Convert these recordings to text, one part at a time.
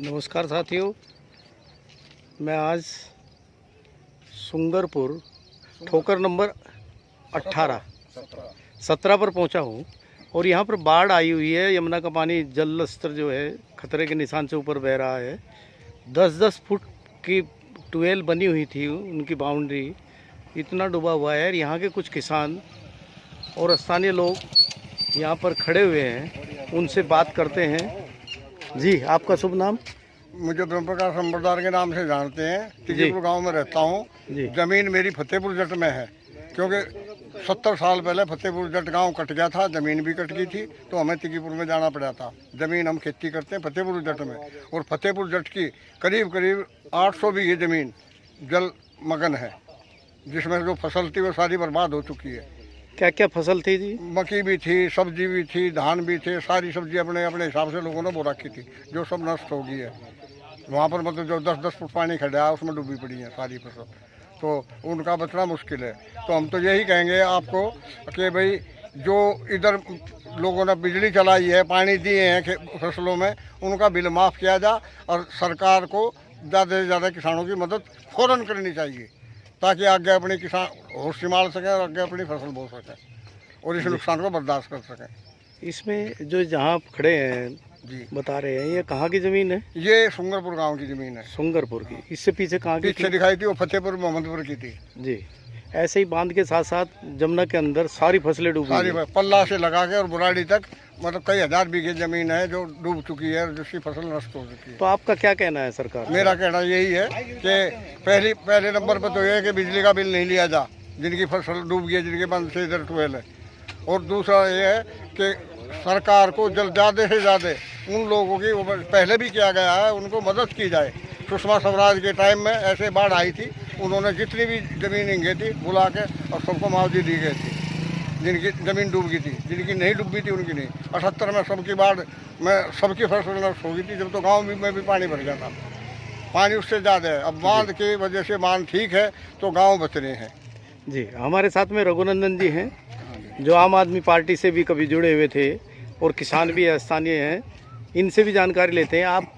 नमस्कार साथियों, मैं आज सुंगरपुर ठोकर नंबर 17 पर पहुंचा हूं और यहां पर बाढ़ आई हुई है। यमुना का पानी जल स्तर जो है खतरे के निशान से ऊपर बह रहा है। 10-10 फुट की ट्यूबवेल बनी हुई थी, उनकी बाउंड्री इतना डूबा हुआ है। यहाँ के कुछ किसान और स्थानीय लोग यहाँ पर खड़े हुए हैं, उनसे बात करते हैं। जी, आपका शुभ नाम? मुझे ब्रह्म प्रकाश संबरदार के नाम से जानते हैं। तिकीपुर गांव में रहता हूं। जमीन मेरी फतेहपुर जट में है, क्योंकि 70 साल पहले फतेहपुर जट गांव कट गया था, ज़मीन भी कट गई थी, तो हमें तिकीपुर में जाना पड़ा था। ज़मीन हम खेती करते हैं फतेहपुर जट में, और फतेहपुर जट की करीब 800 बीघे ज़मीन जलमग्न है, जिसमें जो फसल थी वो सारी बर्बाद हो चुकी है। क्या क्या फसल थी जी? मक्की भी थी, सब्जी भी थी, धान भी थे, सारी सब्जी अपने अपने हिसाब से लोगों ने बो रखी थी, जो सब नष्ट हो गई है। वहाँ पर मतलब जो 10-10 फुट पानी खड़ा है उसमें डूबी पड़ी है सारी फसल, तो उनका बचना मुश्किल है। तो हम तो यही कहेंगे आपको कि भाई जो इधर लोगों ने बिजली चलाई है, पानी दिए हैं फसलों में, उनका बिल माफ़ किया जाए और सरकार को ज़्यादा से ज़्यादा किसानों की मदद फ़ौरन करनी चाहिए, ताकि आगे अपने किसान होश संभाल सकें और आगे अपनी फसल बो सकें और इस नुकसान को बर्दाश्त कर सकें। इसमें जो जहाँ आप खड़े हैं जी बता रहे हैं, ये कहाँ की ज़मीन है? ये सुंगरपुर गांव की ज़मीन है। सुंगरपुर की। इससे पीछे कहाँ की? पीछे दिखाई थी वो फतेहपुर मोहम्मदपुर की थी जी। ऐसे ही बांध के साथ साथ जमुना के अंदर सारी फसलें डूबी सारी हैं। पल्ला से लगा के और बुराड़ी तक मतलब कई हजार बीघे ज़मीन है जो डूब चुकी है और जिसकी फसल नष्ट हो चुकी है। तो आपका क्या कहना है सरकार? मेरा कहना यही है कि पहले नंबर पर तो ये है कि बिजली का बिल नहीं लिया जा, जिनकी फसल डूब गई है, जिनके बंद से इधर ट्यूबवेल है। और दूसरा ये है कि सरकार को ज़्यादा से ज़्यादा उन लोगों की, वो पहले भी किया गया है, उनको मदद की जाए। सुषमा स्वराज के टाइम में ऐसे बाढ़ आई थी, उन्होंने जितनी भी ज़मीन इंगे थी बुला के और सबको मुआवजे दी गई थी, जिनकी ज़मीन डूब गई थी। जिनकी नहीं डूबी थी उनकी नहीं। 78 में सबकी बाढ़ में सबकी फसल नष्ट हो गई थी, जब तो गाँव में भी पानी भर गया था। पानी उससे ज़्यादा है। अब बांध की वजह से बांध ठीक है तो गाँव बच रहे हैं। जी, हमारे साथ में रघुनंदन जी हैं, जो आम आदमी पार्टी से भी कभी जुड़े हुए थे और किसान भी स्थानीय हैं। इनसे भी जानकारी लेते हैं। आप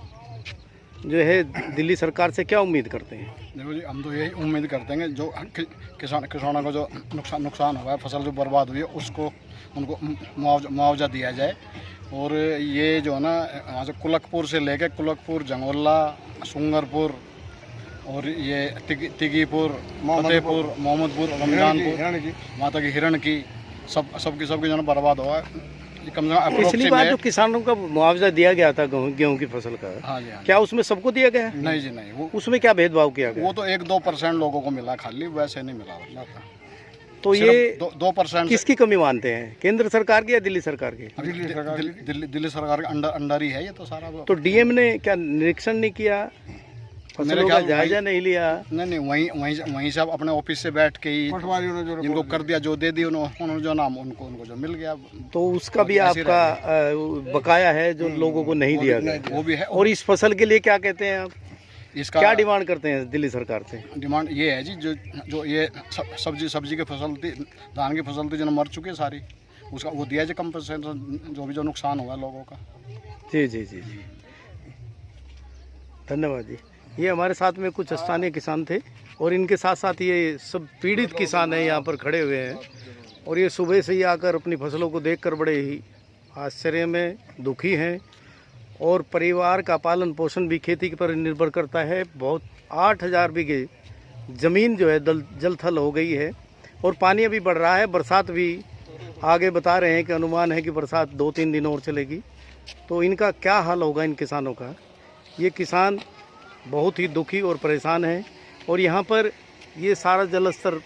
जो है दिल्ली सरकार से क्या उम्मीद करते हैं? देखो जी, हम तो यही उम्मीद करते हैं जो किसानों को जो नुकसान हुआ है, फसल जो बर्बाद हुई है, उसको उनको मुआवजा दिया जाए। और ये जो है ना, यहाँ से कुलकपुर से लेके कुलकपुर, जंगोला, सुंगरपुर और ये तिकीपुर, फतेहपुर, मोहम्मदपुर, रमजानपुर, वहाँ तक हिरण की सबकी जो है बर्बाद हुआ है। कम से कम पिछली बार जो किसानों का मुआवजा दिया गया था गेहूं की फसल का, हाँ जी, हाँ। क्या उसमें सबको दिया गया? नहीं जी, नहीं। उसमें क्या भेदभाव किया गया? वो तो 1-2% लोगों को मिला, खाली वैसे नहीं मिला। तो ये 2% किसकी कमी मानते हैं, केंद्र सरकार की या दिल्ली सरकार की? दिल्ली सरकार के अंडर ही है ये तो सारा। तो डीएम ने क्या निरीक्षण नहीं किया, फसलों का जायजा नहीं लिया? नहीं, वहीं से अपने ऑफिस से बैठ के ही जिनको कर दिया, जो दे दी उन्होंने जो नाम उनको जो मिल गया, तो उसका भी आपका बकाया है जो लोगों को नहीं दिया गया, वो भी है। और इस फसल के लिए क्या कहते हैं आप, इसका क्या डिमांड करते हैं दिल्ली सरकार से? डिमांड ये है जी, जो ये सब्जी की फसल थी, धान की फसल थी, जो मर चुकी है सारी, उसका वो दिया जाए कंपनसेशन, जो नुकसान हुआ लोगों का। जी जी जी जी, धन्यवाद जी। ये हमारे साथ में कुछ स्थानीय किसान थे और इनके साथ साथ ये सब पीड़ित किसान हैं, यहाँ पर खड़े हुए हैं। और ये सुबह से ही आकर अपनी फसलों को देखकर बड़े ही आश्चर्य में दुखी हैं। और परिवार का पालन पोषण भी खेती पर निर्भर करता है। बहुत 8000 बीघे ज़मीन जो है जलथल हो गई है और पानी अभी बढ़ रहा है। बरसात भी आगे बता रहे हैं कि अनुमान है कि बरसात 2-3 दिन और चलेगी। तो इनका क्या हाल होगा इन किसानों का? ये किसान बहुत ही दुखी और परेशान है। और यहाँ पर ये सारा जल स्तर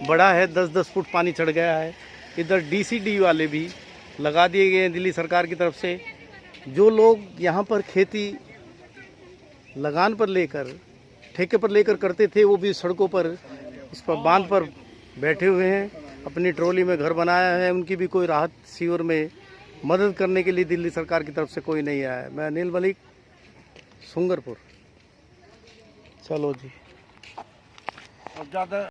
बढ़ा है, 10-10 फुट पानी चढ़ गया है। इधर डीसीडी वाले भी लगा दिए गए हैं दिल्ली सरकार की तरफ से। जो लोग यहाँ पर खेती लगान पर लेकर, ठेके पर लेकर करते थे, वो भी सड़कों पर, इस पर बांध पर बैठे हुए हैं, अपनी ट्रॉली में घर बनाया है। उनकी भी कोई राहत शिविर में मदद करने के लिए दिल्ली सरकार की तरफ से कोई नहीं आया है। मैं अनिल मलिक, सुंगरपुर। चलो जी।